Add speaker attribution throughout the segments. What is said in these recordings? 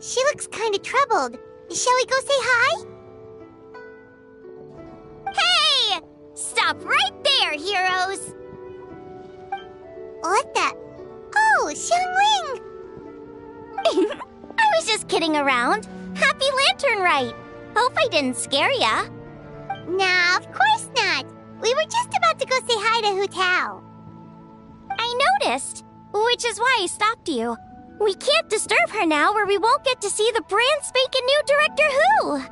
Speaker 1: She looks kind of troubled. Shall we go say hi?
Speaker 2: Hey! Stop right there, heroes!
Speaker 1: What the? Oh, Xiangling!
Speaker 2: I was just kidding around. Happy Lantern Rite. Hope I didn't scare ya.
Speaker 1: Nah, of course not. We were just about to go say hi to Hu Tao.
Speaker 2: I noticed, which is why I stopped you. We can't disturb her now or we won't get to see the brand spanking new Director Who.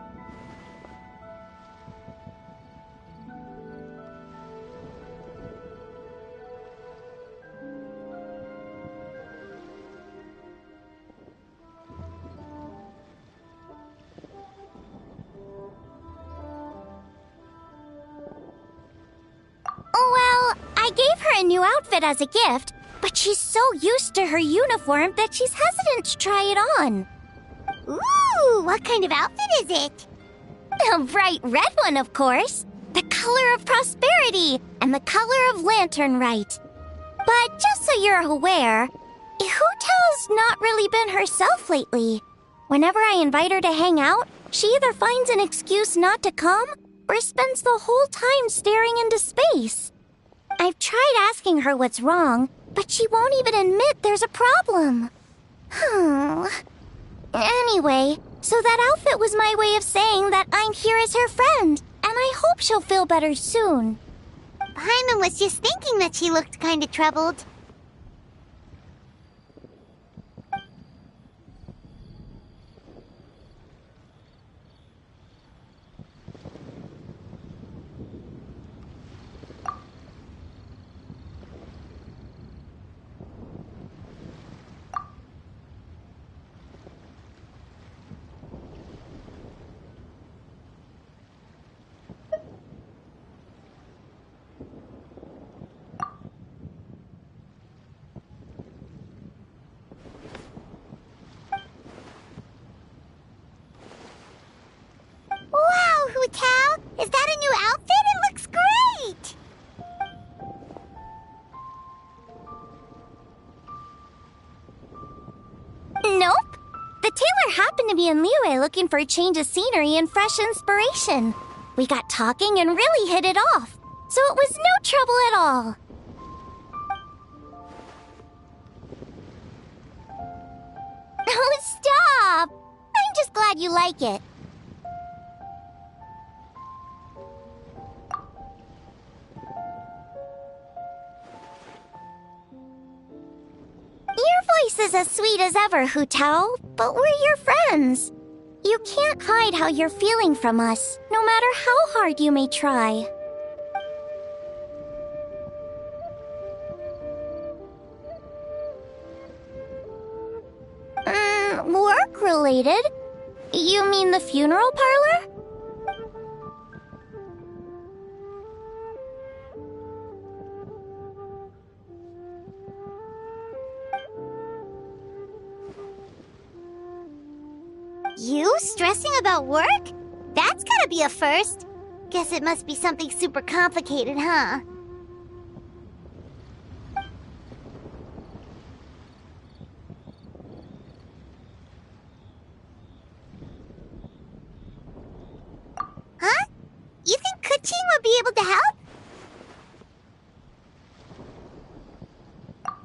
Speaker 2: Well, I gave her a new outfit as a gift, but she's so used to her uniform that she's hesitant to try it on.
Speaker 1: Ooh, what kind of outfit is it?
Speaker 2: A bright red one, of course. The color of prosperity and the color of Lantern Rite. But just so you're aware, Hu Tao's not really been herself lately. Whenever I invite her to hang out, she either finds an excuse not to come or spends the whole time staring into space. I've tried asking her what's wrong, but she won't even admit there's a problem. Anyway, so that outfit was my way of saying that I'm here as her friend, and I hope she'll feel better soon.
Speaker 1: Paimon was just thinking that she looked kind of troubled. Wow, Hu Tao! Is that a new outfit? It looks great!
Speaker 2: Nope. The tailor happened to be in Liyue looking for a change of scenery and fresh inspiration. We got talking and really hit it off, so it was no trouble at all. Oh, stop! I'm just glad you like it. Your voice is as sweet as ever, Hu Tao, but we're your friends. You can't hide how you're feeling from us, no matter how hard you may try. Work-related? You mean the funeral parlor?
Speaker 1: You stressing about work? That's gotta be a first. Guess it must be something super complicated, huh? Huh? You think Kuching would be able to help?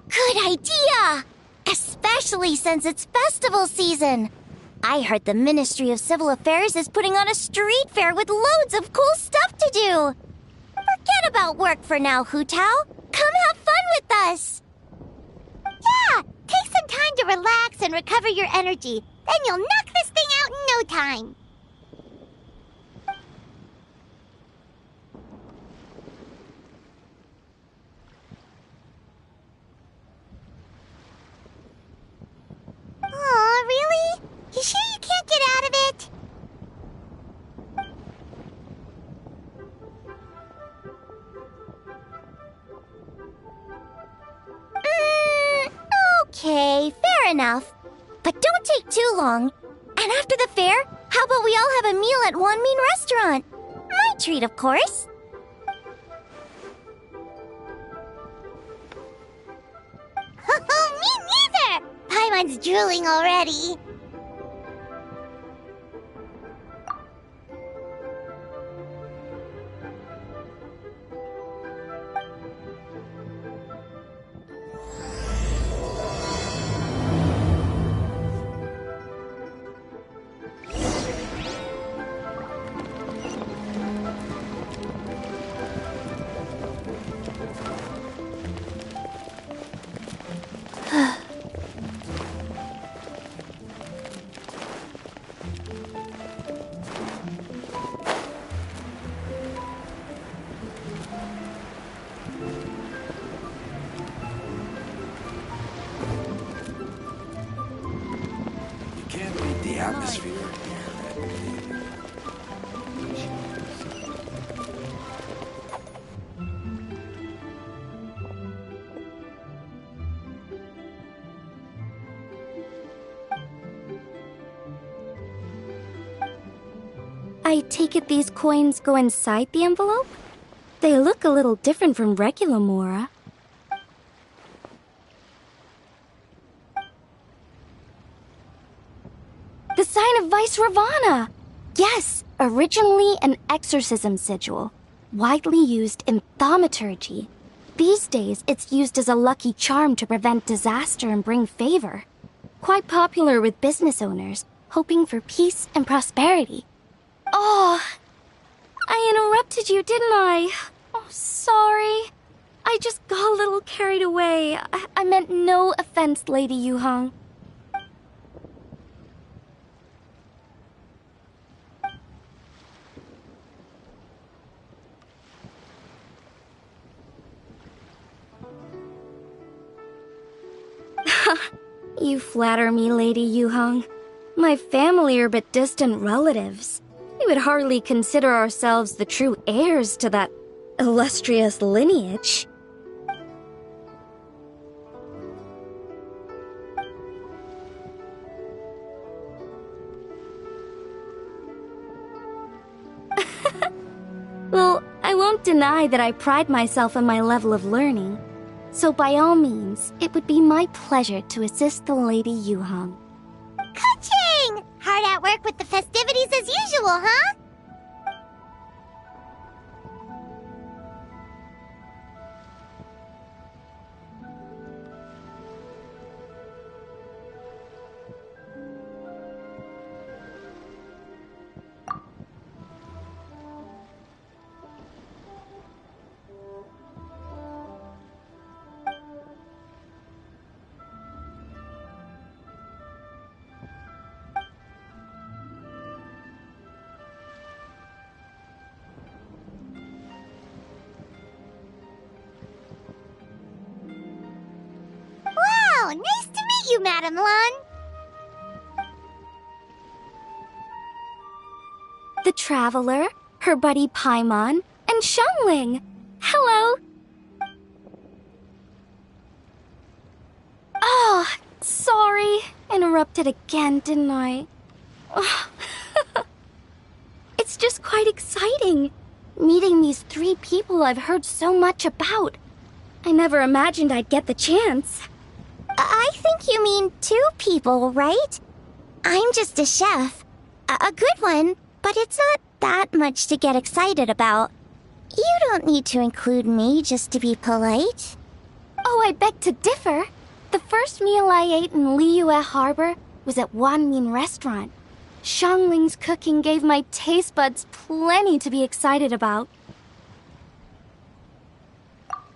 Speaker 2: Good idea! Especially since it's festival season. I heard the Ministry of Civil Affairs is putting on a street fair with loads of cool stuff to do. Forget about work for now, Hu Tao. Come have fun with us.
Speaker 1: Yeah! Take some time to relax and recover your energy. Then you'll knock this thing out in no time. Aw, really? You sure you can't get out of it?
Speaker 2: Okay, fair enough. But don't take too long. And after the fair, how about we all have a meal at Wan Min restaurant? My treat, of course.
Speaker 1: Me neither! Paimon's drooling already.
Speaker 3: Can't beat the atmosphere here.
Speaker 2: I take it these coins go inside the envelope? They look a little different from regular Mora. The sign of Vice Ravana! Yes, originally an exorcism sigil, widely used in thaumaturgy. These days, it's used as a lucky charm to prevent disaster and bring favor. Quite popular with business owners, hoping for peace and prosperity. Oh, I interrupted you, didn't I? Oh, sorry. I just got a little carried away. I meant no offense, Lady Yuhang. You flatter me, Lady Yuhang. My family are but distant relatives. We would hardly consider ourselves the true heirs to that illustrious lineage. Well, I won't deny that I pride myself on my level of learning. So by all means, it would be my pleasure to assist the Lady Yuhang.
Speaker 1: Ka-ching! Hard at work with the festivities as usual, huh? Wow, nice to meet you, Madam Lun.
Speaker 2: The Traveler, her buddy Paimon, and Xiangling. Hello. Oh, sorry. Interrupted again, didn't I? It's just quite exciting. Meeting these 3 people I've heard so much about. I never imagined I'd get the chance.
Speaker 1: I think you mean 2 people, right? I'm just a chef. A good one, but it's not that much to get excited about. You don't need to include me just to be polite.
Speaker 2: Oh, I beg to differ. The first meal I ate in Liyue Harbor was at Wanmin Restaurant. Xiangling's cooking gave my taste buds plenty to be excited about.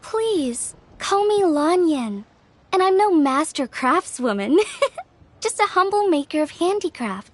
Speaker 2: Please, call me Lanyan. And I'm no master craftswoman. Just a humble maker of handicrafts.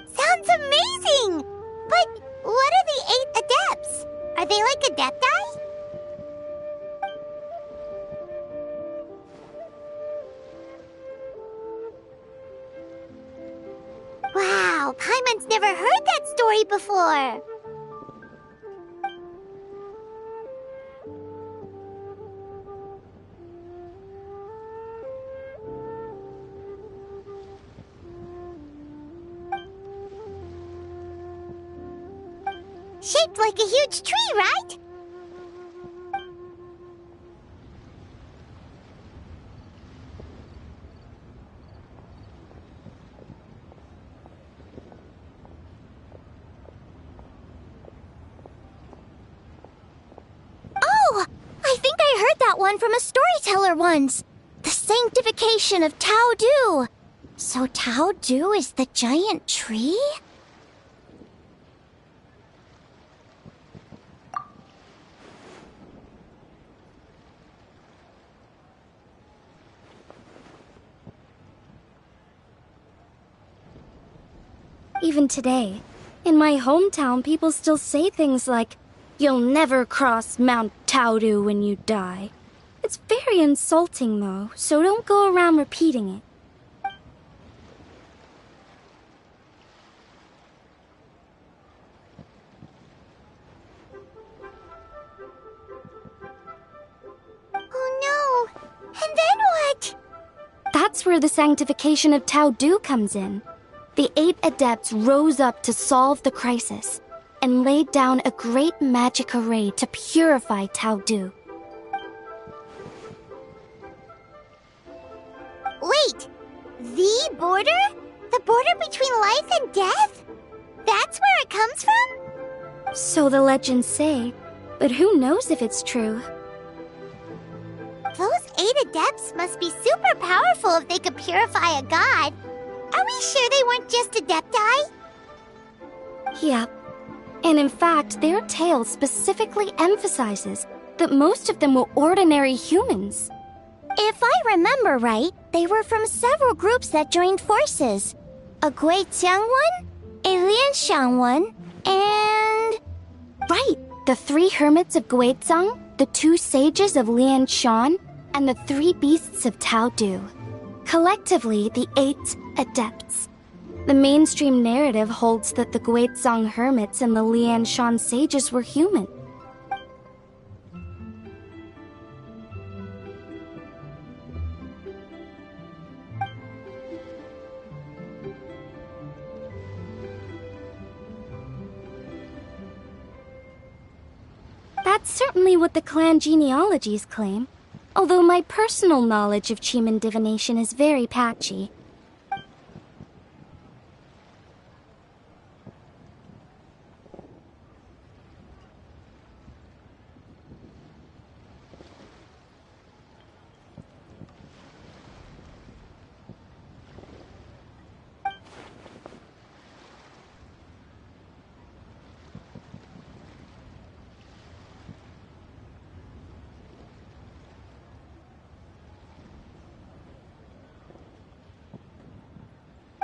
Speaker 1: Sounds amazing! But what are the 8 adepts? Are they like adepti? Wow, Paimon's never heard that story before. Shaped like a huge tree, right? one from a storyteller once. The sanctification of Tao Du. So Tao Du is the giant tree?
Speaker 2: Even today, in my hometown, people still say things like, "You'll never cross Mount Taodu when you die." It's very insulting, though, so don't go around repeating it.
Speaker 1: Oh no! And then what?
Speaker 2: That's where the sanctification of Taodu comes in. The 8 adepts rose up to solve the crisis and laid down a great magic array to purify Taodu.
Speaker 1: Wait! The border? The border between life and death? That's where it comes from?
Speaker 2: So the legends say, but who knows if it's true?
Speaker 1: Those 8 adepts must be super powerful if they could purify a god. Are we sure they weren't just adepti?
Speaker 2: Yep. And in fact, their tale specifically emphasizes that most of them were ordinary humans.
Speaker 1: If I remember right, they were from several groups that joined forces. A Guiqiang one, a Lianxiang one, and...
Speaker 2: Right, the 3 hermits of Guizang, the 2 sages of Lianshan, and the 3 beasts of Taodu. Collectively, the 8 adepts. The mainstream narrative holds that the Guizang hermits and the Lianshan sages were human. That's certainly what the clan genealogies claim, although my personal knowledge of Chiman divination is very patchy.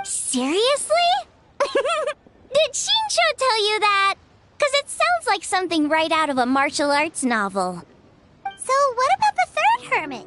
Speaker 1: Seriously? Did Shinsho tell you that? 'Cause it sounds like something right out of a martial arts novel. So what about the 3rd hermit?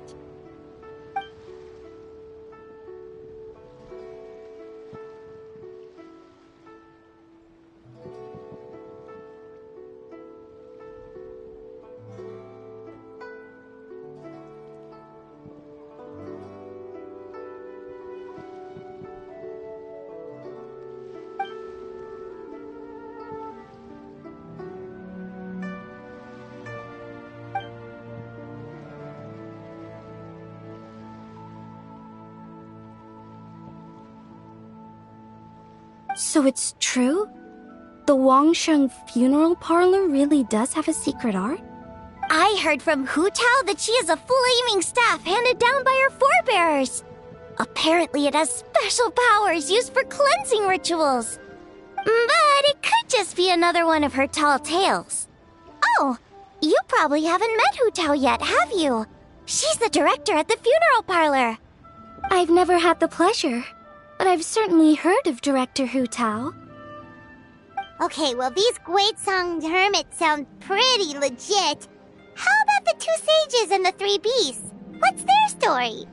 Speaker 2: So it's true? The Wangsheng funeral parlor really does have a secret art?
Speaker 1: I heard from Hu Tao that she has a flaming staff handed down by her forebears. Apparently it has special powers used for cleansing rituals. But it could just be another one of her tall tales. Oh, you probably haven't met Hu Tao yet, have you? She's the director at the funeral parlor.
Speaker 2: I've never had the pleasure, but I've certainly heard of Director Hu Tao.
Speaker 1: Okay, well, these Guizang hermits sound pretty legit. How about the 2 sages and the 3 beasts? What's their story?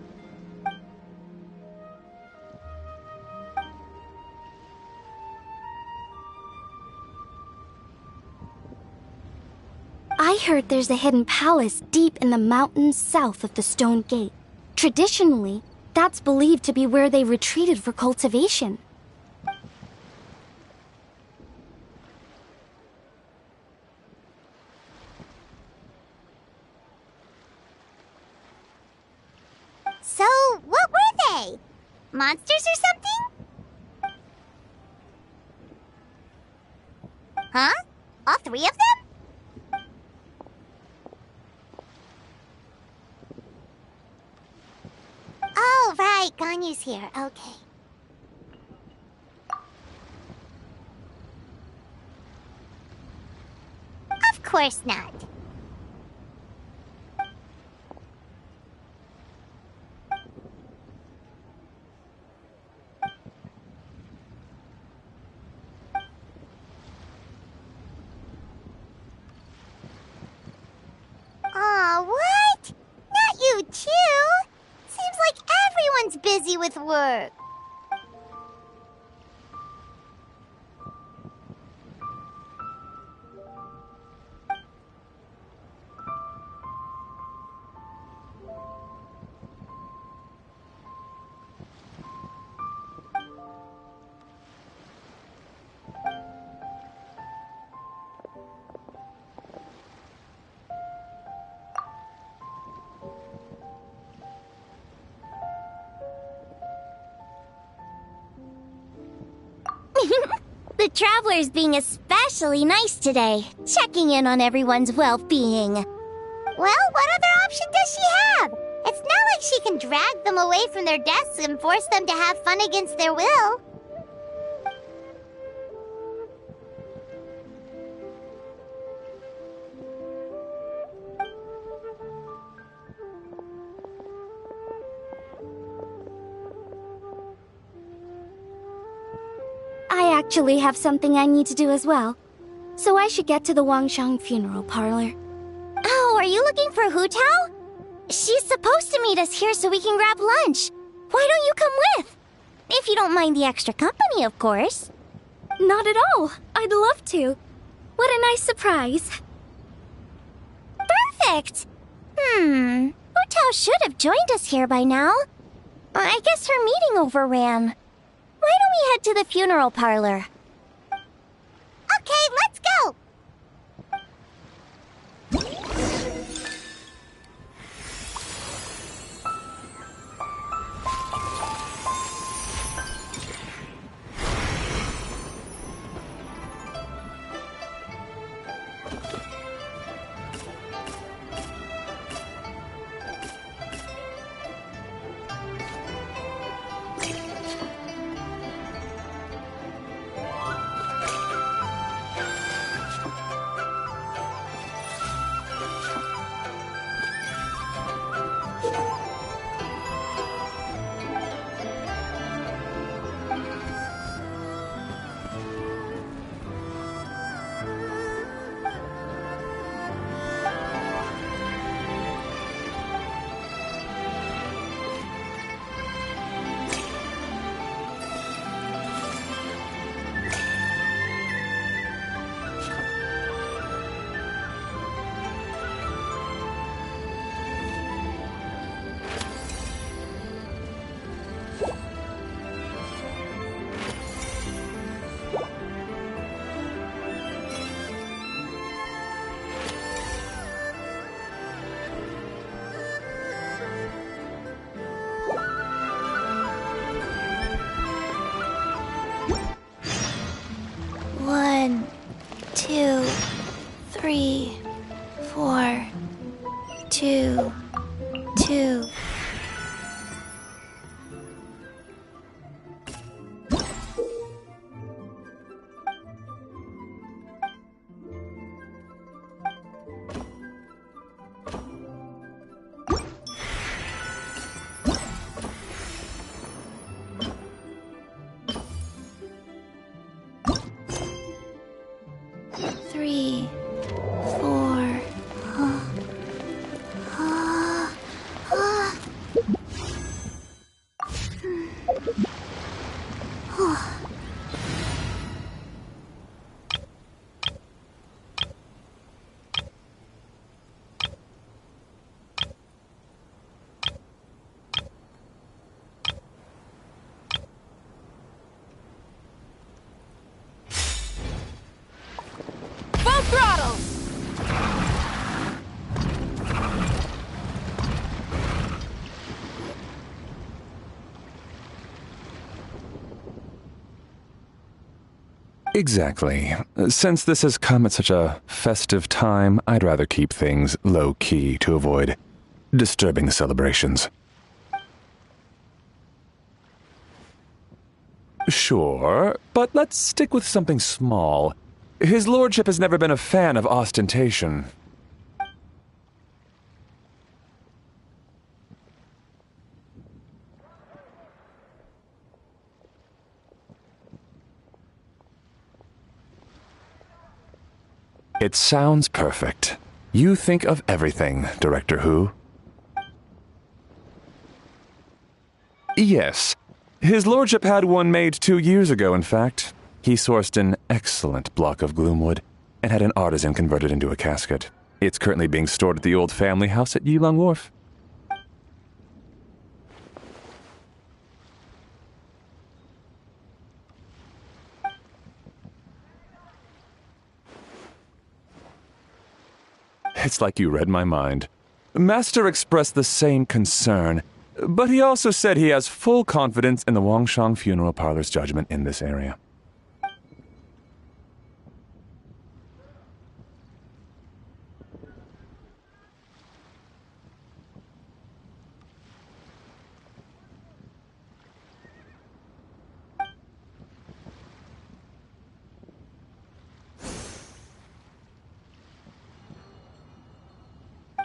Speaker 2: I heard there's a hidden palace deep in the mountains south of the Stone Gate. Traditionally, that's believed to be where they retreated for cultivation.
Speaker 1: So, what were they? Monsters or something? Huh? All 3 of them?
Speaker 2: Ganyu's here, okay. Of course not. Aw, what? Not you too? Seems like everyone's busy with work.
Speaker 1: The traveler's being especially nice today, checking in on everyone's well-being.
Speaker 2: Well, what other option does she have? It's not like she can drag them away from their desks and force them to have fun against their will.
Speaker 1: I actually have something I need to do as well, so I should get to the Wangshang funeral parlor. Oh, are you looking for Hu Tao? She's supposed to meet us here so we can grab lunch. Why don't you come with? If you don't mind the extra company, of course. Not at all. I'd love to. What a nice surprise.
Speaker 2: Perfect!
Speaker 1: Hu Tao should have joined us here by now. I guess her meeting overran. Why don't we head to the funeral parlor?
Speaker 2: Okay, let's go!
Speaker 1: One, 2, 3, 4, 2, 2. Three, 4.
Speaker 4: Full throttle!
Speaker 3: Exactly. Since this has come at such a festive time, I'd rather keep things low-key to avoid disturbing the celebrations. Sure, but let's stick with something small. His lordship has never been a fan of ostentation. It sounds perfect. You think of everything, Director Who. Yes. His lordship had one made 2 years ago, in fact. He sourced an excellent block of gloomwood and had an artisan convert it into a casket. It's currently being stored at the old family house at Yilong Wharf. It's like you read my mind. Master expressed the same concern, but he also said he has full confidence in the Wangshang Funeral Parlor's judgment in this area.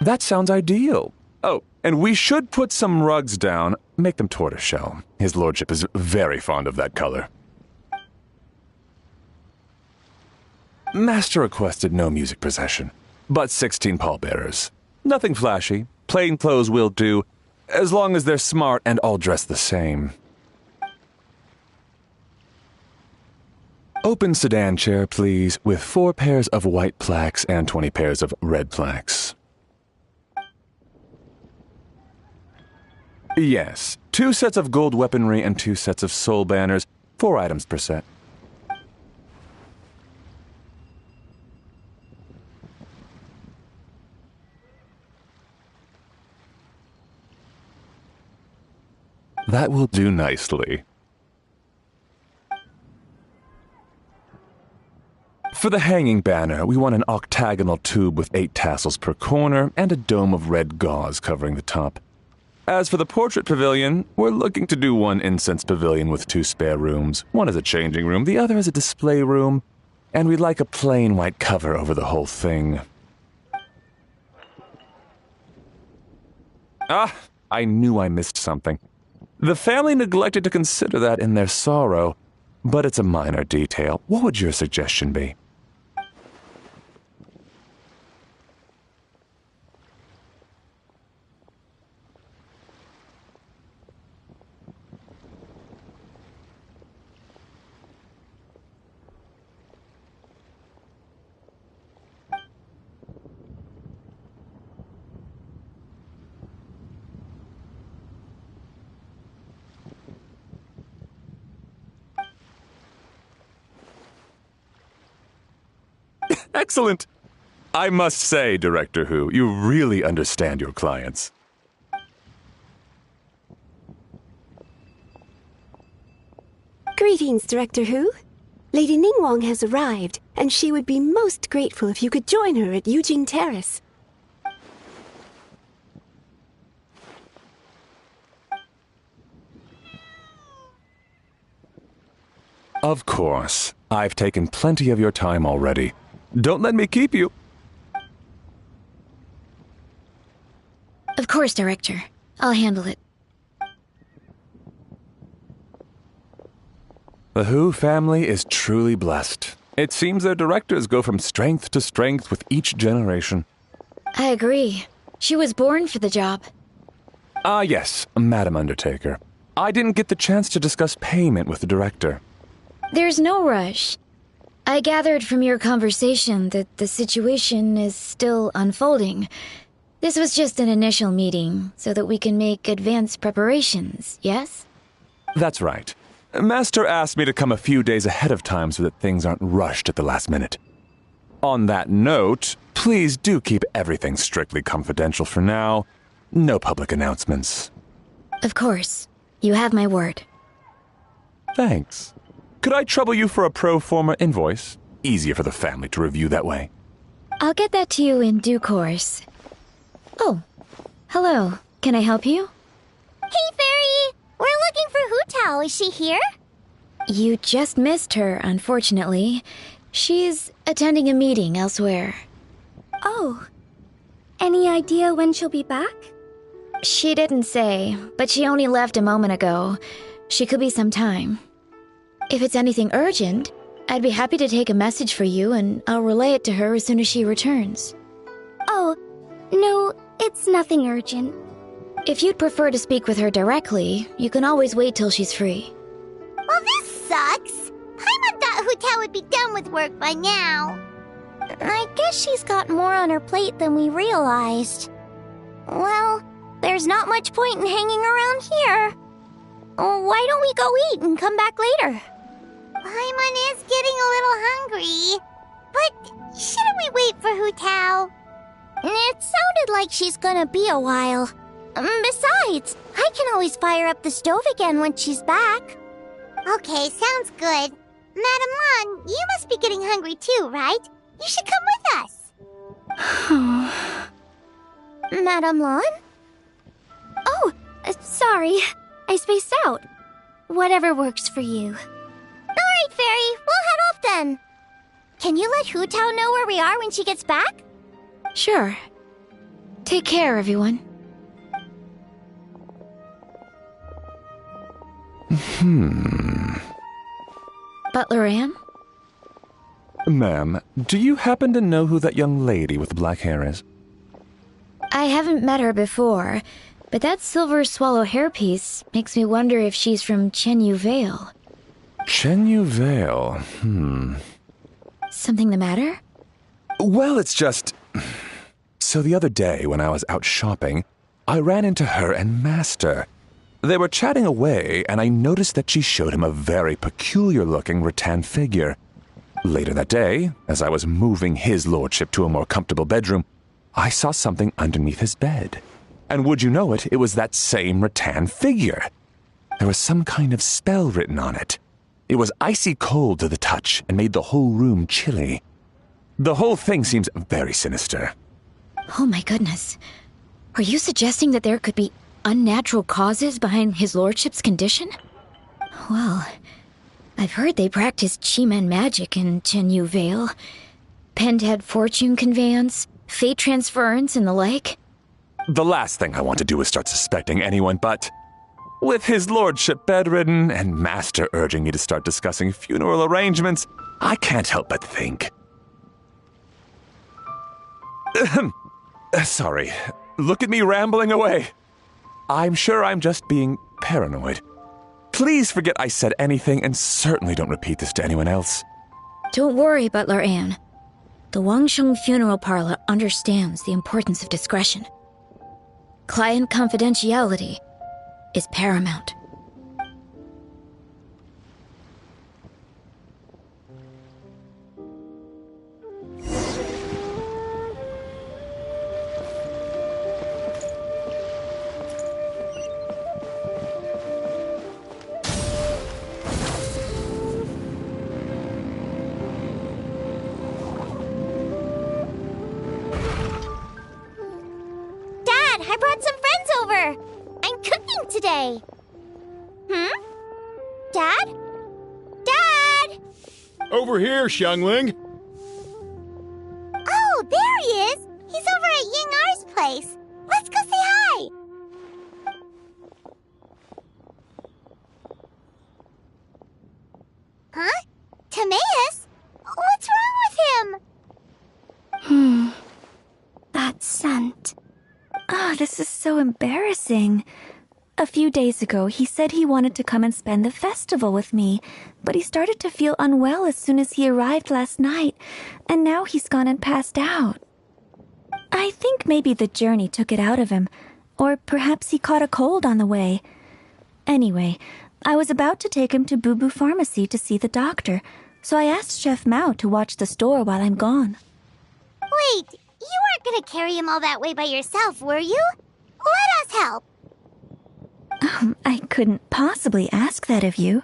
Speaker 3: That sounds ideal. Oh, and we should put some rugs down. Make them tortoiseshell. His lordship is very fond of that color. Master requested no music procession, but 16 pallbearers. Nothing flashy. Plain clothes will do, as long as they're smart and all dressed the same. Open sedan chair, please, with 4 pairs of white plaques and 20 pairs of red plaques. Yes, 2 sets of gold weaponry and 2 sets of soul banners, 4 items per set. That will do nicely. For the hanging banner, we want an octagonal tube with 8 tassels per corner and a dome of red gauze covering the top. As for the portrait pavilion, we're looking to do one incense pavilion with 2 spare rooms. One is a changing room, the other is a display room, and we'd like a plain white cover over the whole thing. Ah, I knew I missed something. The family neglected to consider that in their sorrow, but it's a minor detail. What would your suggestion be? Excellent! I must say, Director Who, you really understand your clients.
Speaker 4: Greetings, Director Who. Lady Ningguang has arrived, and she would be most grateful if you could join her at Yujing Terrace.
Speaker 3: Of course. I've taken plenty of your time already. Don't let me keep you.
Speaker 2: Of course, Director. I'll handle it.
Speaker 3: The Who family is truly blessed. It seems their directors go from strength to strength with each generation.
Speaker 2: I agree. She was born for the job.
Speaker 3: Ah, yes, Madam Undertaker. I didn't get the chance to discuss payment with the director.
Speaker 2: There's no rush. I gathered from your conversation that the situation is still unfolding. This was just an initial meeting, so that we can make advanced preparations, yes?
Speaker 3: That's right. Master asked me to come a few days ahead of time so that things aren't rushed at the last minute. On that note, please do keep everything strictly confidential for now. No public announcements.
Speaker 2: Of course. You have my word.
Speaker 3: Thanks. Could I trouble you for a pro forma invoice? Easier for the family to review that way.
Speaker 2: I'll get that to you in due course. Oh, hello. Can I help you?
Speaker 1: Hey, Fairy! We're looking for Hu Tao. Is she here?
Speaker 2: You just missed her, unfortunately. She's attending a meeting elsewhere.
Speaker 1: Oh. Any idea when she'll be back?
Speaker 2: She didn't say, but she only left a moment ago. She could be some time. If it's anything urgent, I'd be happy to take a message for you and I'll relay it to her as soon as she returns.
Speaker 1: Oh, no, it's nothing urgent.
Speaker 2: If you'd prefer to speak with her directly, you can always wait till she's free.
Speaker 1: Well, this sucks. Paimon thought Hu would be done with work by now. I guess she's got more on her plate than we realized. Well, there's not much point in hanging around here. Why don't we go eat and come back later? Paimon is getting a little hungry. But shouldn't we wait for Hu Tao? It sounded like she's gonna be a while. Besides, I can always fire up the stove again when she's back. Okay, sounds good. Madame Lan, you must be getting hungry too, right? You should come with us. Madame Lan? Oh, sorry. I spaced out. Whatever works for you. Alright, Fairy. We'll head off then. Can you let Hu Tao know where we are when she gets back?
Speaker 2: Sure. Take care, everyone. Butler Anne?
Speaker 3: Ma'am, do you happen to know who that young lady with the black hair is?
Speaker 2: I haven't met her before, but that silver swallow hairpiece makes me wonder if she's from Chenyu Vale.
Speaker 3: Chenyu Vale,
Speaker 2: Something the matter?
Speaker 3: Well, it's just... So the other day, when I was out shopping, I ran into her and Master. They were chatting away, and I noticed that she showed him a very peculiar-looking rattan figure. Later that day, as I was moving his lordship to a more comfortable bedroom, I saw something underneath his bed. And would you know it, it was that same rattan figure. There was some kind of spell written on it. It was icy cold to the touch and made the whole room chilly. The whole thing seems very sinister.
Speaker 2: Oh my goodness. Are you suggesting that there could be unnatural causes behind his lordship's condition? Well, I've heard they practice Chi-Men magic in Chenyu Vale. Pendhead fortune conveyance, fate transference, and the like.
Speaker 3: The last thing I want to do is start suspecting anyone, but... with his lordship bedridden and Master urging me to start discussing funeral arrangements, I can't help but think. Sorry. Look at me rambling away. I'm sure I'm just being paranoid. Please forget I said anything and certainly don't repeat this to anyone else.
Speaker 2: Don't worry, Butler Anne. The Wangsheng Funeral Parlor understands the importance of discretion. Client confidentiality is paramount.
Speaker 1: I brought some friends over. I'm cooking today. Dad? Dad!
Speaker 5: Over here, Xiangling.
Speaker 1: Oh, there he is. He's over at Ying R's place. Let's go say hi. Huh? Timaeus? What's wrong with him? That scent.
Speaker 6: Oh, this is so embarrassing. A few days ago, he said he wanted to come and spend the festival with me, but he started to feel unwell as soon as he arrived last night, and now he's gone and passed out. I think maybe the journey took it out of him, or perhaps he caught a cold on the way. Anyway, I was about to take him to Boo Boo Pharmacy to see the doctor, so I asked Chef Mao to watch the store while I'm gone.
Speaker 1: Wait, you weren't gonna carry him all that way by yourself, were you? Let us help.
Speaker 6: I couldn't possibly ask that of you.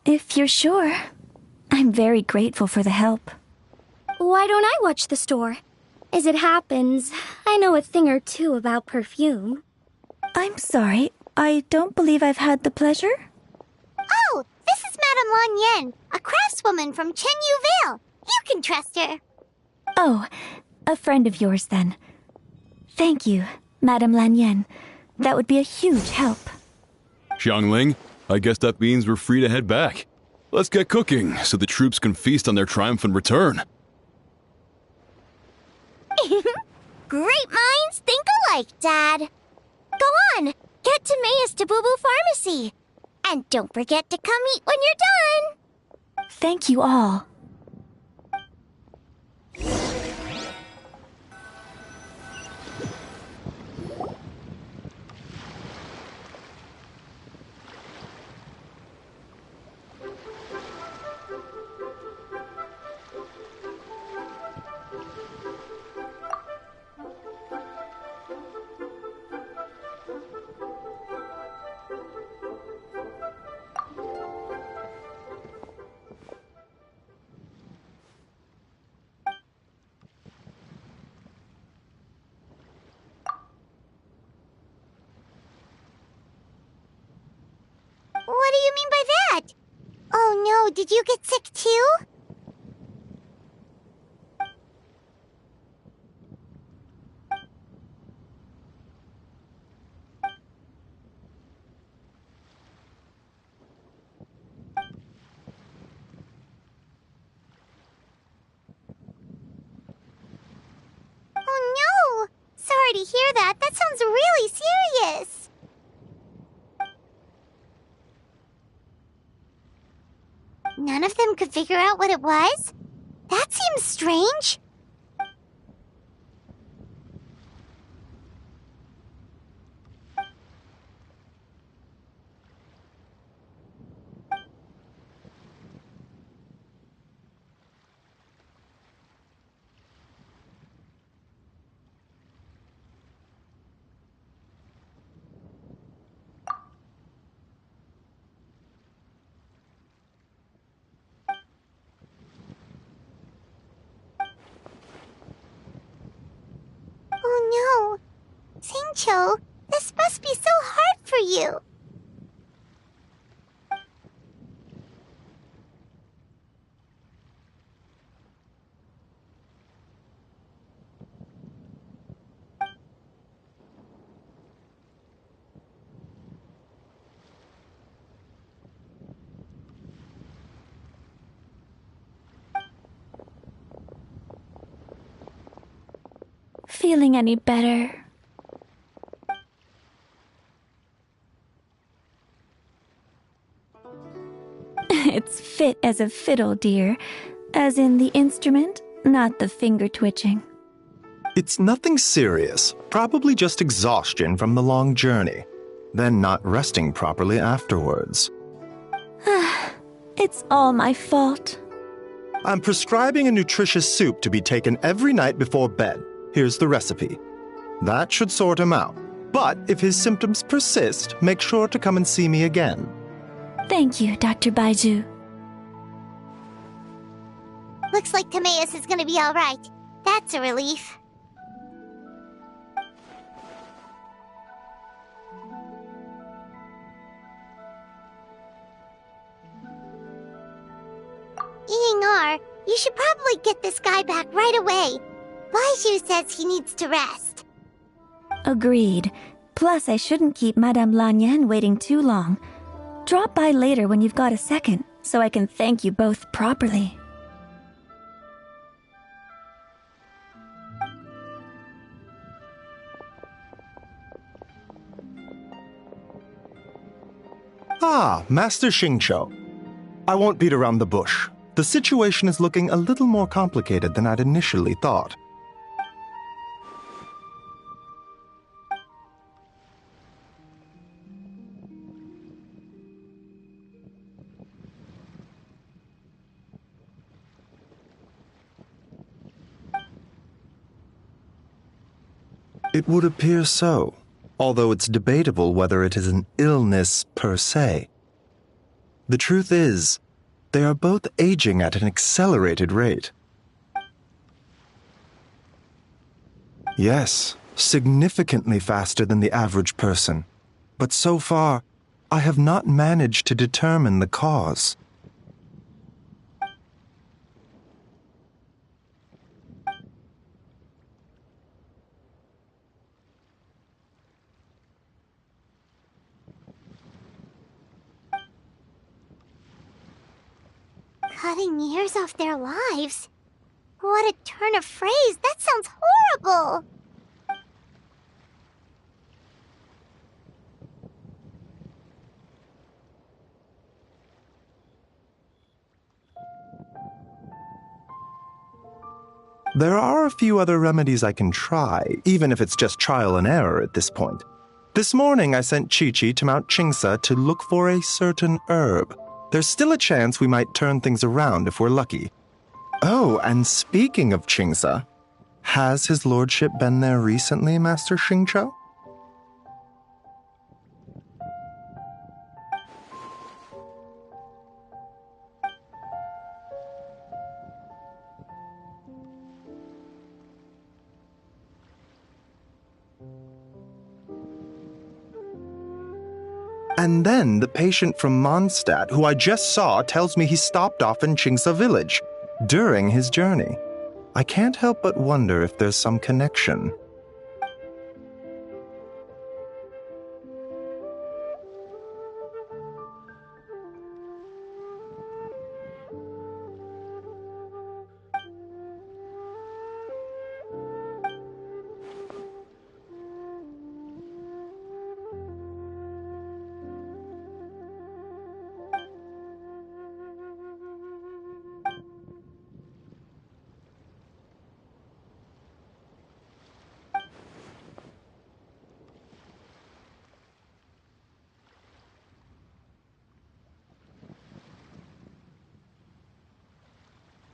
Speaker 6: If you're sure, I'm very grateful for the help.
Speaker 1: Why don't I watch the store? As it happens, I know a thing or two about perfume.
Speaker 6: I'm sorry, I don't believe I've had the pleasure.
Speaker 2: Oh, this is Madame Lan Yen, a craftswoman from Chenyu Vale. You can trust her.
Speaker 6: Oh, a friend of yours then. Thank you, Madame Lan Yen. That would be a huge help.
Speaker 5: Xiangling, I guess that means we're free to head back. Let's get cooking so the troops can feast on their triumphant return.
Speaker 2: Great minds think alike, Dad. Go on, get Timaeus to Boo Boo Pharmacy. And don't forget to come eat when you're done.
Speaker 6: Thank you all.
Speaker 2: What do you mean by that? Oh no, did you get sick too? Oh no! Sorry to hear that. That sounds really serious. None of them could figure out what it was? That seems strange. Oh no! Singcho, this must be so hard for you.
Speaker 6: Feeling any better? It's fit as a fiddle, dear. As in the instrument, not the finger twitching.
Speaker 7: It's nothing serious, probably just exhaustion from the long journey, then not resting properly afterwards.
Speaker 6: It's all my fault.
Speaker 7: I'm prescribing a nutritious soup to be taken every night before bed. Here's the recipe. That should sort him out. But if his symptoms persist, make sure to come and see me again.
Speaker 6: Thank you, Dr. Baiju.
Speaker 2: Looks like Timaeus is gonna be alright. That's a relief. Ying-ar, you should probably get this guy back right away. Baiju says he needs to rest.
Speaker 6: Agreed. Plus, I shouldn't keep Madame Lan Yen waiting too long. Drop by later when you've got a second, so I can thank you both properly.
Speaker 7: Ah, Master Xingqiu. I won't beat around the bush. The situation is looking a little more complicated than I'd initially thought. It would appear so, although it's debatable whether it is an illness per se. The truth is, they are both aging at an accelerated rate. Yes, significantly faster than the average person. but so far, I have not managed to determine the cause.
Speaker 2: Cutting years off their lives? What a turn of phrase! That sounds horrible!
Speaker 7: There are a few other remedies I can try, even if it's just trial and error at this point. This morning I sent Chi-Chi to Mount Chingsa to look for a certain herb. There's still a chance we might turn things around if we're lucky. Oh, and speaking of Chingsa, has his lordship been there recently, Master Xingqiu? And then the patient from Mondstadt, who I just saw, tells me he stopped off in Chingsa village during his journey. I can't help but wonder if there's some connection.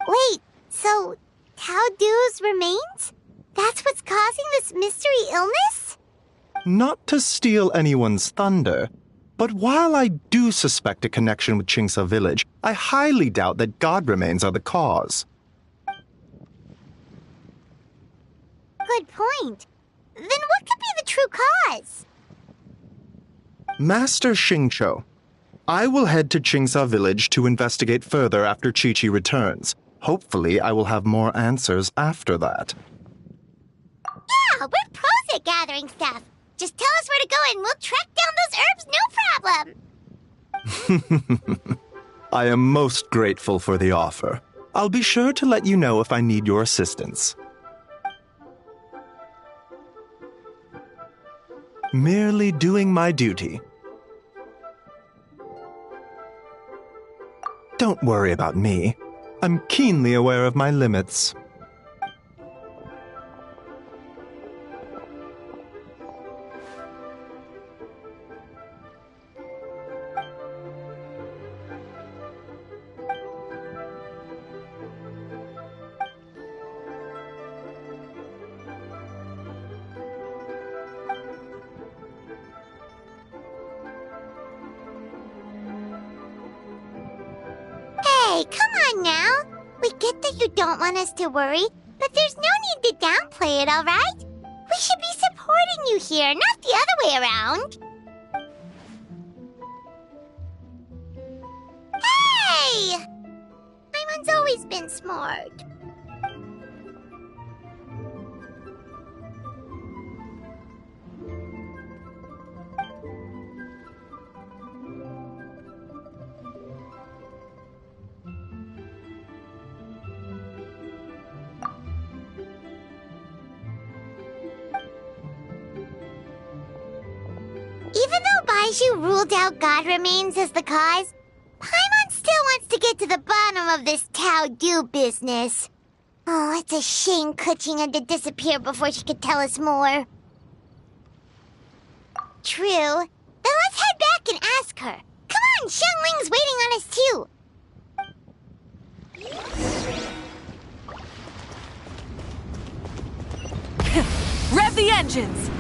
Speaker 2: Wait, so Tao Du's remains? That's what's causing this mystery illness?
Speaker 7: Not to steal anyone's thunder, but while I do suspect a connection with Chingsa village, I highly doubt that god remains are the cause.
Speaker 2: Good point. Then what could be the true cause?
Speaker 7: Master Xingqiu, I will head to Chingsa village to investigate further after Chi-Chi returns. Hopefully, I will have more answers after that.
Speaker 2: Yeah, we're pros at gathering stuff. Just tell us where to go and we'll track down those herbs, no problem.
Speaker 7: I am most grateful for the offer. I'll be sure to let you know if I need your assistance. Merely doing my duty. Don't worry about me. I'm keenly aware of my limits.
Speaker 2: Hey, come on now. We get that you don't want us to worry, but there's no need to downplay it, all right? We should be supporting you here, not the other way around. Hey! Paimon's always been smart. Even though Baizhu ruled out God remains as the cause, Paimon still wants to get to the bottom of this Tao Du business. Oh, it's a shame Kuching had to disappear before she could tell us more. True. Then let's head back and ask her. Come on, Xiangling's waiting on us too.
Speaker 8: Rev the engines!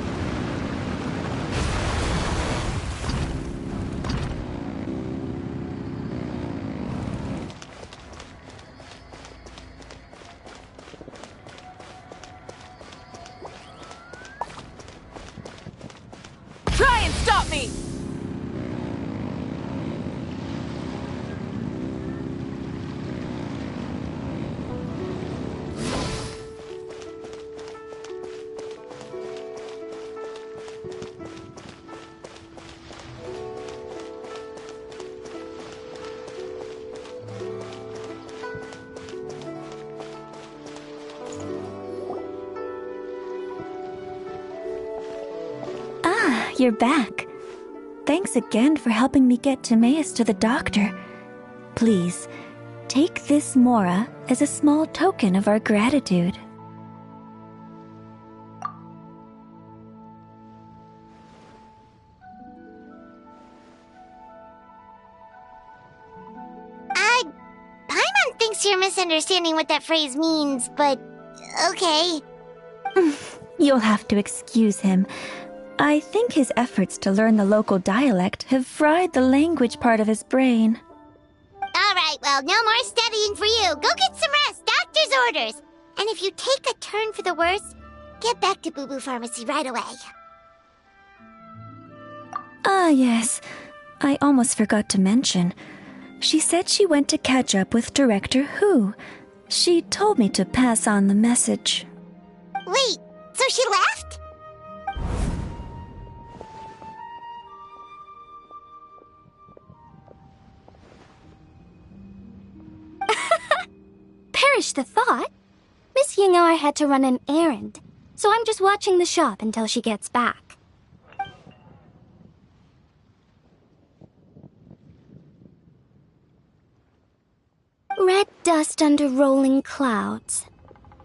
Speaker 8: Try and stop me!
Speaker 6: Ah, you're back. Thanks again for helping me get Timaeus to the doctor. Please, take this Mora as a small token of our gratitude.
Speaker 2: Paimon thinks you're misunderstanding what that phrase means, but okay.
Speaker 6: You'll have to excuse him. I think his efforts to learn the local dialect have fried the language part of his brain.
Speaker 2: All right, well, no more studying for you. Go get some rest. Doctor's orders. And if you take a turn for the worse, get back to Boo Boo Pharmacy right away.
Speaker 6: Ah, yes. I almost forgot to mention. She said she went to catch up with Director Who. She told me to pass on the message.
Speaker 2: Wait, so she left?
Speaker 1: Perish the thought. Miss Ying'ar had to run an errand, so I'm just watching the shop until she gets back. Red dust under rolling clouds.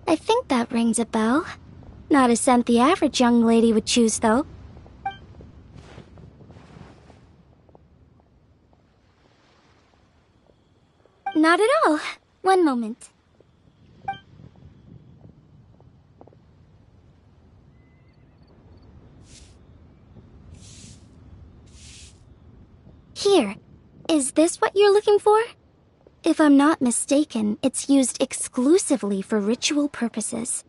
Speaker 1: I think that rings a bell. Not a scent the average young lady would choose, though. Not at all. One moment. Here. Is this what you're looking for? If I'm not mistaken, it's used exclusively for ritual purposes.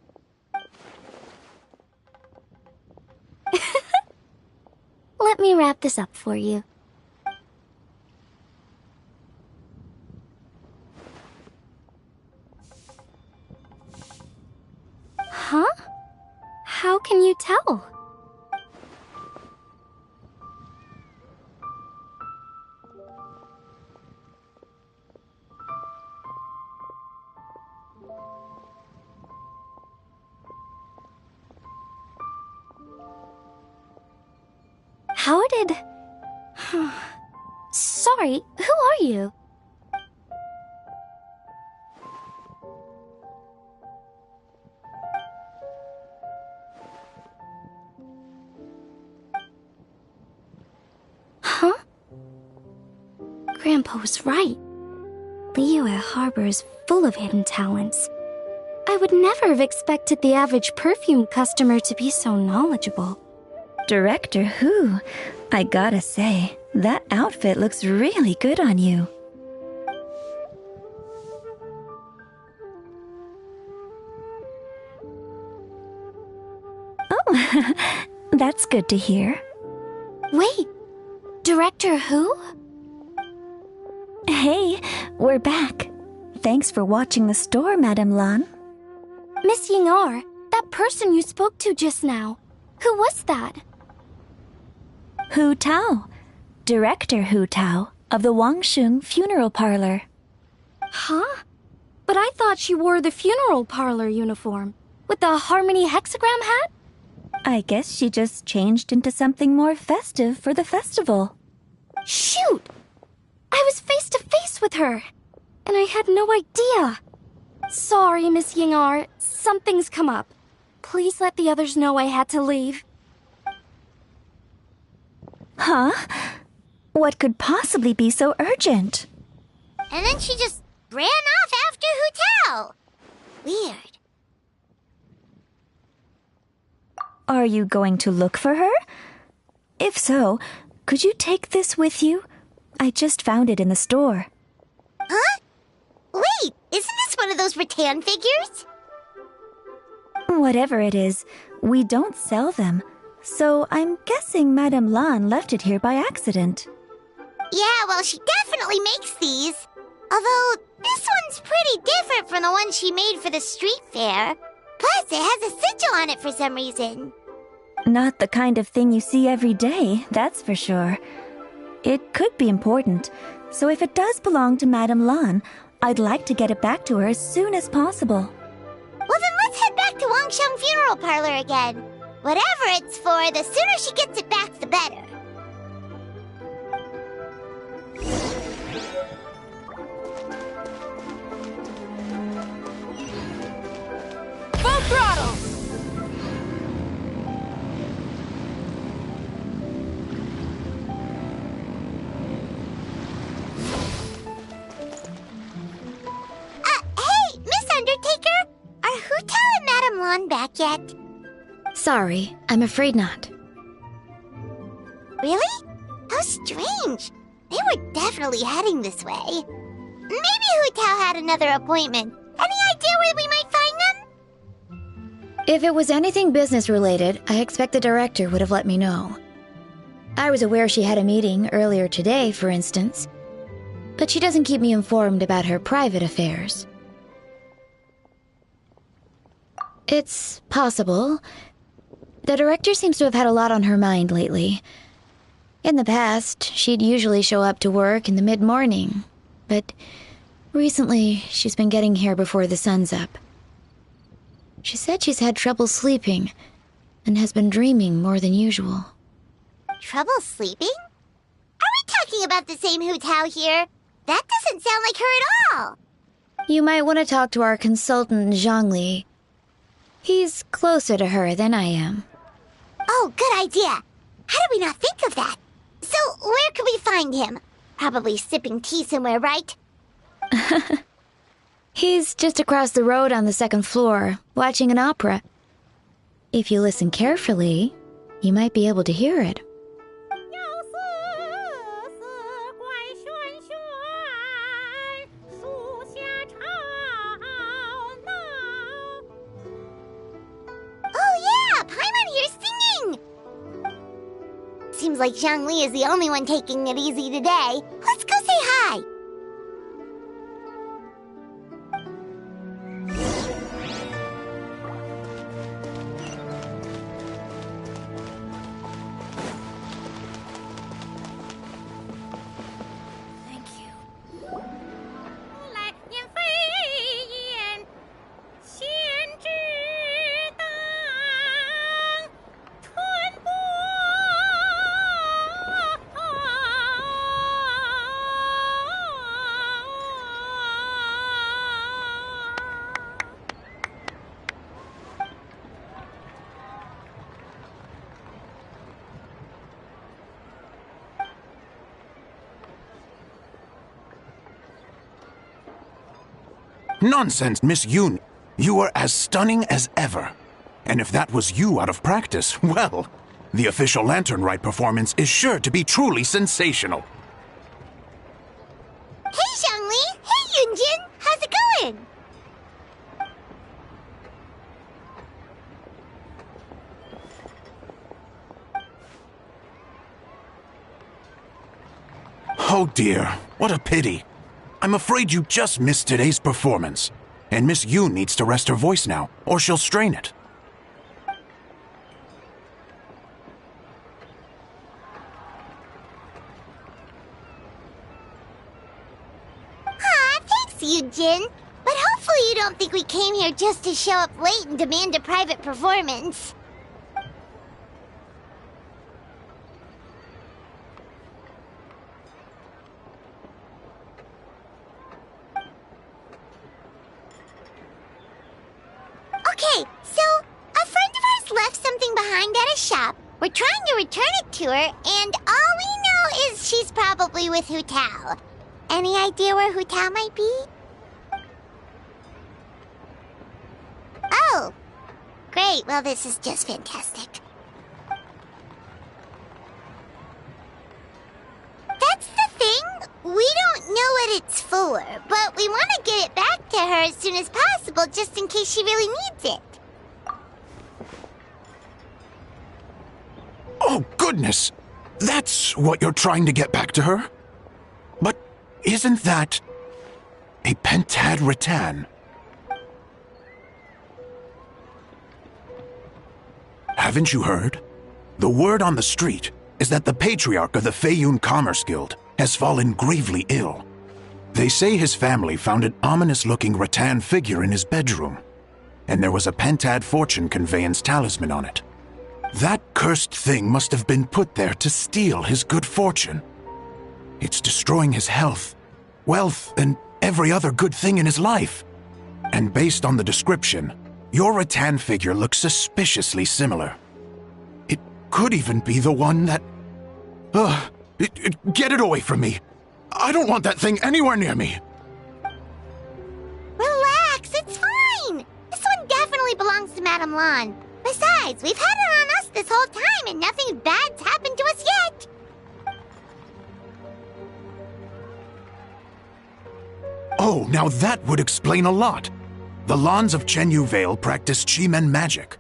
Speaker 1: Let me wrap this up for you. Huh? How can you tell? How did... Sorry, who are you? Huh? Grandpa was right. Liyue Harbor is full of hidden talents. I would never have expected the average perfume customer to be so knowledgeable.
Speaker 6: Director Who? I gotta say, that outfit looks really good on you. Oh, that's good to hear.
Speaker 1: Wait, Director Who?
Speaker 6: Hey, we're back. Thanks for watching the store, Madame Lan.
Speaker 1: Miss Ying'ar, that person you spoke to just now. Who was that?
Speaker 6: Hu Tao, Director Hu Tao of the Wangsheng Funeral Parlor.
Speaker 1: Huh? But I thought she wore the funeral parlor uniform, with the Harmony hexagram hat?
Speaker 6: I guess she just changed into something more festive for the festival.
Speaker 1: Shoot! I was face to face with her, and I had no idea. Sorry, Miss Ying'ar, something's come up. Please let the others know I had to leave.
Speaker 6: Huh? What could possibly be so urgent?
Speaker 2: And then she just ran off after Hu Tao. Weird.
Speaker 6: Are you going to look for her? If so, could you take this with you? I just found it in the store.
Speaker 2: Huh? Wait, isn't this one of those rattan figures?
Speaker 6: Whatever it is, we don't sell them. So I'm guessing Madame Lan left it here by accident.
Speaker 2: Yeah, well, she definitely makes these. Although, this one's pretty different from the one she made for the street fair. Plus, it has a sigil on it for some reason.
Speaker 6: Not the kind of thing you see every day, that's for sure. It could be important, so if it does belong to Madame Lan, I'd like to get it back to her as soon as possible.
Speaker 2: Well, then let's head back to Wangsheng Funeral Parlor again. Whatever it's for, the sooner she gets it back, the better.
Speaker 8: Full throttle!
Speaker 2: Hey, Miss Undertaker! Are Hu Tao and Madame Lan back yet?
Speaker 9: Sorry, I'm afraid not.
Speaker 2: Really? How strange. They were definitely heading this way. Maybe Hu Tao had another appointment. Any idea where we might find them?
Speaker 9: If it was anything business related, I expect the director would have let me know. I was aware she had a meeting earlier today, for instance, but she doesn't keep me informed about her private affairs. It's possible. The director seems to have had a lot on her mind lately. In the past, she'd usually show up to work in the mid-morning, but recently she's been getting here before the sun's up. She said she's had trouble sleeping and has been dreaming more than usual.
Speaker 2: Trouble sleeping? Are we talking about the same Hu Tao here? That doesn't sound like her at all.
Speaker 9: You might want to talk to our consultant, Zhangli. He's closer to her than I am.
Speaker 2: Oh, good idea. How did we not think of that? So, where could we find him? Probably sipping tea somewhere, right?
Speaker 9: He's just across the road on the second floor, watching an opera. If you listen carefully, you might be able to hear it.
Speaker 2: Oh yeah, Paimon here's singing! Seems like Zhangli is the only one taking it easy today. Let's go say hi!
Speaker 10: Nonsense, Miss Yoon. You are as stunning as ever. And if that was you out of practice, well, the official Lantern Rite performance is sure to be truly sensational.
Speaker 2: Hey, Zhangli! Hey, Yunjin! How's it going?
Speaker 10: Oh dear, what a pity. I'm afraid you just missed today's performance. And Miss Yoon needs to rest her voice now, or she'll strain it.
Speaker 2: Aw, thanks, Yunjin. But hopefully you don't think we came here just to show up late and demand a private performance. Okay, so a friend of ours left something behind at a shop. We're trying to return it to her, and all we know is she's probably with Hu Tao. Any idea where Hu Tao might be? Oh, great. Well, this is just fantastic. That's the thing. We don't know what it's for, but we want to get it back to her as soon as possible just in case she really needs it.
Speaker 10: Oh, goodness! That's what you're trying to get back to her? But isn't that a pentad rattan? Haven't you heard? The word on the street is that the patriarch of the Feiyun Commerce Guild has fallen gravely ill. They say his family found an ominous-looking rattan figure in his bedroom, and there was a pentad fortune conveyance talisman on it. That cursed thing must have been put there to steal his good fortune. It's destroying his health, wealth, and every other good thing in his life. And based on the description, your rattan figure looks suspiciously similar. It could even be the one that... get it away from me! I don't want that thing anywhere near me!
Speaker 2: Relax, it's fine! This one definitely belongs to Madame Lan. Besides, we've had it on us this whole time and nothing bad's happened to us yet!
Speaker 10: Oh, now that would explain a lot. The Lans of Chenyu Vale practice Chi-Men magic.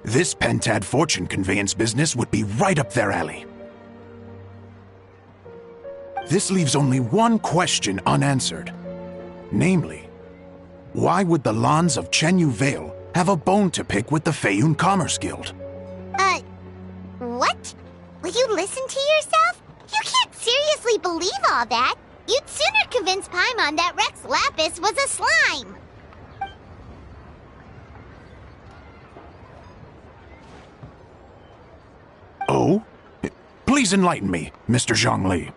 Speaker 10: This pentad fortune conveyance business would be right up their alley. This leaves only one question unanswered. Namely, why would the Lans of Chenyu Vale have a bone to pick with the Feiyun Commerce Guild?
Speaker 2: What? Will you listen to yourself? You can't seriously believe all that. You'd sooner convince Paimon that Rex Lapis was a slime.
Speaker 10: Oh? Please enlighten me, Mr. Zhongli.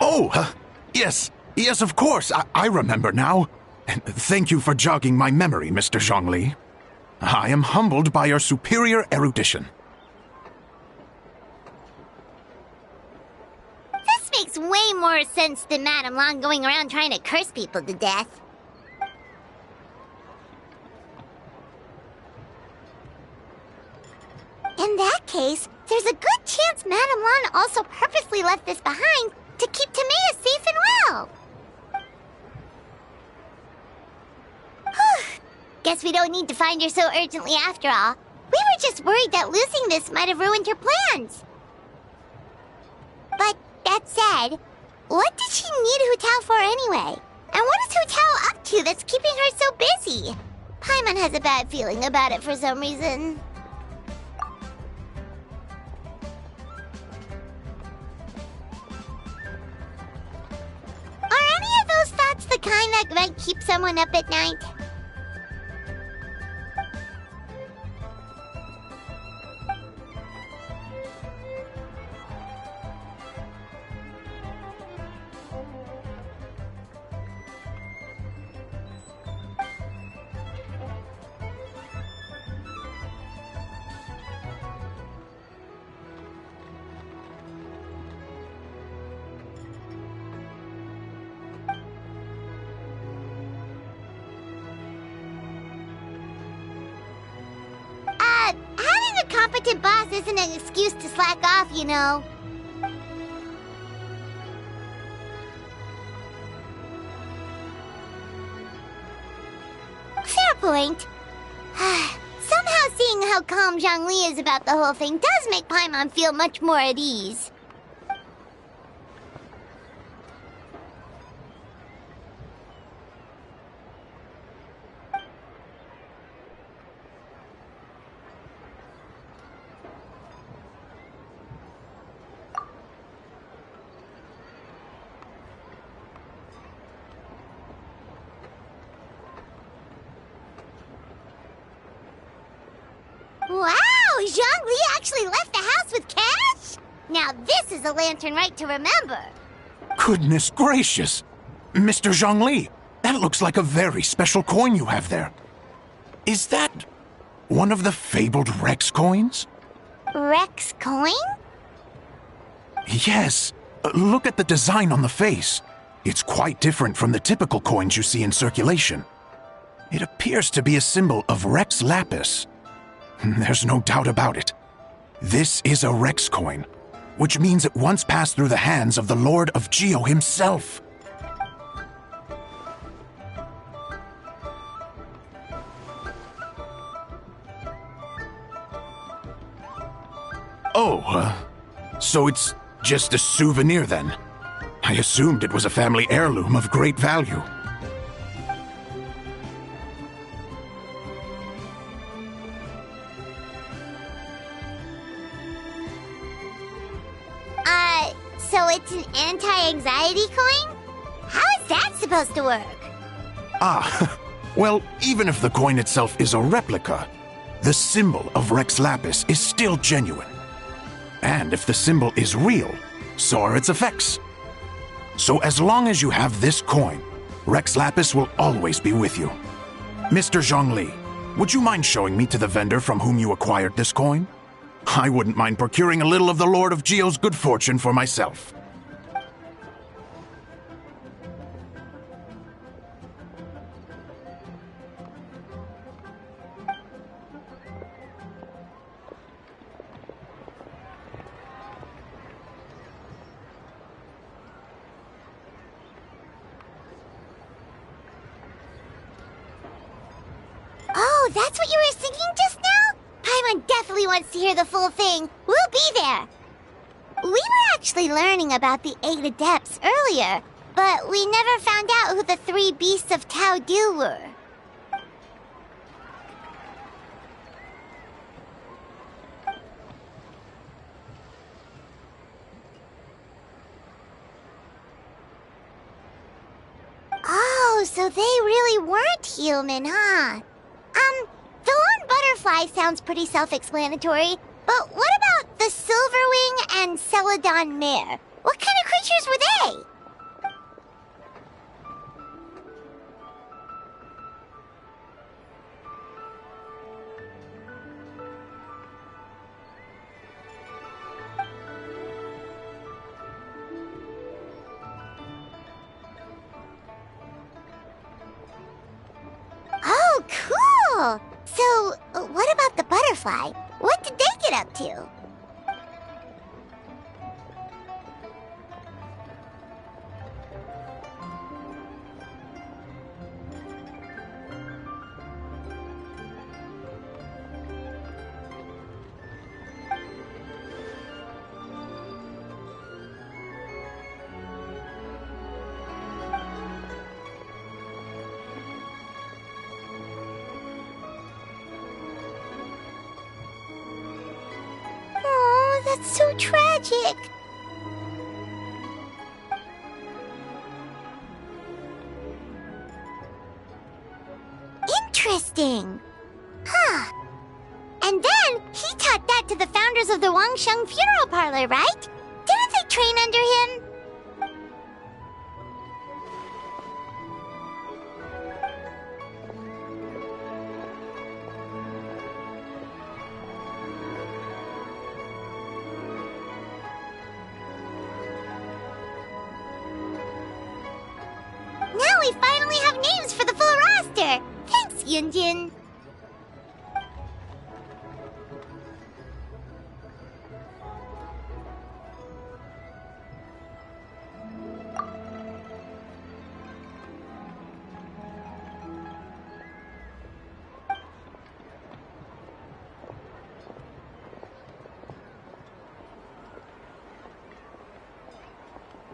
Speaker 10: Oh, yes, of course. I remember now. Thank you for jogging my memory, Mr. Zhongli. I am humbled by your superior erudition.
Speaker 2: This makes way more sense than Madame Lan going around trying to curse people to death. In that case, there's a good chance Madame Lan also purposely left this behind to keep Tamea safe and well. Guess we don't need to find her so urgently after all. We were just worried that losing this might have ruined her plans. But that said, what did she need Hu Tao for anyway? And what is Hu Tao up to that's keeping her so busy? Paimon has a bad feeling about it for some reason. Are any of those thoughts the kind that might keep someone up at night? Having a competent boss isn't an excuse to slack off, you know. Fair point. Somehow seeing how calm Zhongli is about the whole thing does make Paimon feel much more at ease. Wow! Zhongli actually left the house with cash? Now this is a lantern rite to remember.
Speaker 10: Goodness gracious! Mr. Zhongli, that looks like a very special coin you have there. Is that one of the fabled Rex coins?
Speaker 2: Rex coin?
Speaker 10: Yes. Look at the design on the face. It's quite different from the typical coins you see in circulation. It appears to be a symbol of Rex Lapis. There's no doubt about it. This is a Rex coin, which means it once passed through the hands of the Lord of Geo himself. Oh, so it's Just a souvenir, then. I assumed it was a family heirloom of great value.
Speaker 2: So it's an anti-anxiety coin? How is that supposed to work?
Speaker 10: Ah, well, even if the coin itself is a replica, the symbol of Rex Lapis is still genuine. And if the symbol is real, so are its effects. So as long as you have this coin, Rex Lapis will always be with you. Mr. Zhongli, would you mind showing me to the vendor from whom you acquired this coin? I wouldn't mind procuring a little of the Lord of Geo's good fortune for myself.
Speaker 2: Oh, that's what you were singing just now? Paimon definitely wants to hear the full thing. We'll be there. We were actually learning about the 8 Adepts earlier, but we never found out who the 3 Beasts of Tao Du were. Oh, so they really weren't human, huh? The lone butterfly sounds pretty self-explanatory, but what about the Silverwing and Celadon Mare? What kind of creatures were they? Oh, cool! So, what about the butterfly? What did they get up to? Oh, that's so tragic. Interesting. Huh. And then he taught that to the founders of the Wangsheng Funeral Parlor, right? Didn't they train under him? Now we finally have names for the full roster! Thanks, Yunjin!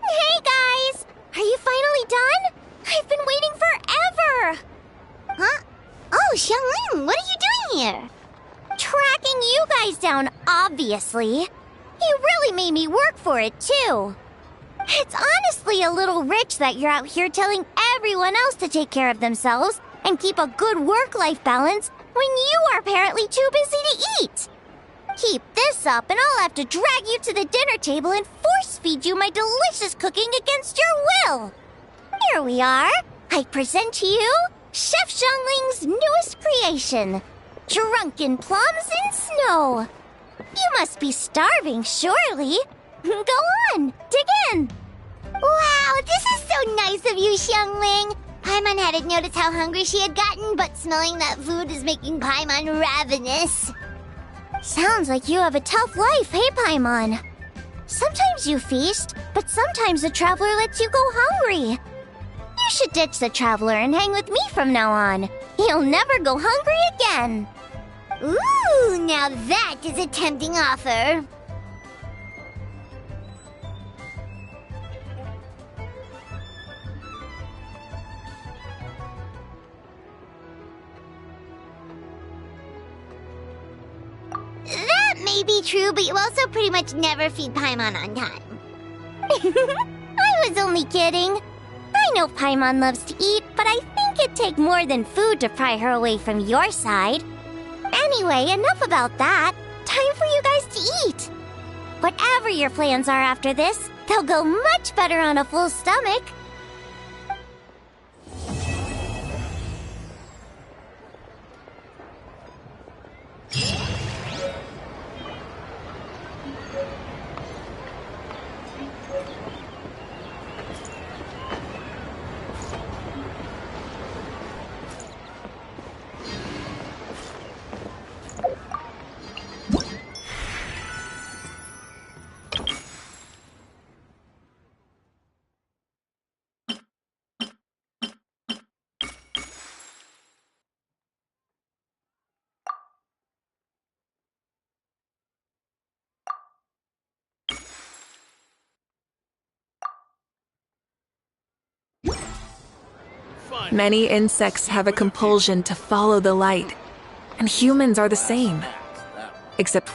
Speaker 2: Hey guys! Are you finally done? I've been waiting forever! Huh? Oh, Xiangling, what are you doing here? Tracking you guys down, obviously. You really made me work for it, too. It's honestly a little rich that you're out here telling everyone else to take care of themselves and keep a good work-life balance when you are apparently too busy to eat. Keep this up and I'll have to drag you to the dinner table and force-feed you my delicious cooking against your will. Here we are. I present to you Chef Zhongling's newest creation, Drunken Plums in Snow. You must be starving, surely. Go on, dig in. Wow, this is so nice of you, Xiangling. Paimon hadn't noticed how hungry she had gotten, but smelling that food is making Paimon ravenous. Sounds like you have a tough life, hey, Paimon? Sometimes you feast, but sometimes the traveler lets you go hungry. You should ditch the traveler and hang with me from now on. You'll never go hungry again. Ooh, now that is a tempting offer. may be true, but you also pretty much never feed Paimon on time. I was only kidding. I know Paimon loves to eat, but I think it'd take more than food to pry her away from your side. Anyway, enough about that. Time for you guys to eat. Whatever your plans are after this, they'll go much better on a full stomach.
Speaker 8: Many insects have a compulsion to follow the light, and humans are the same. Except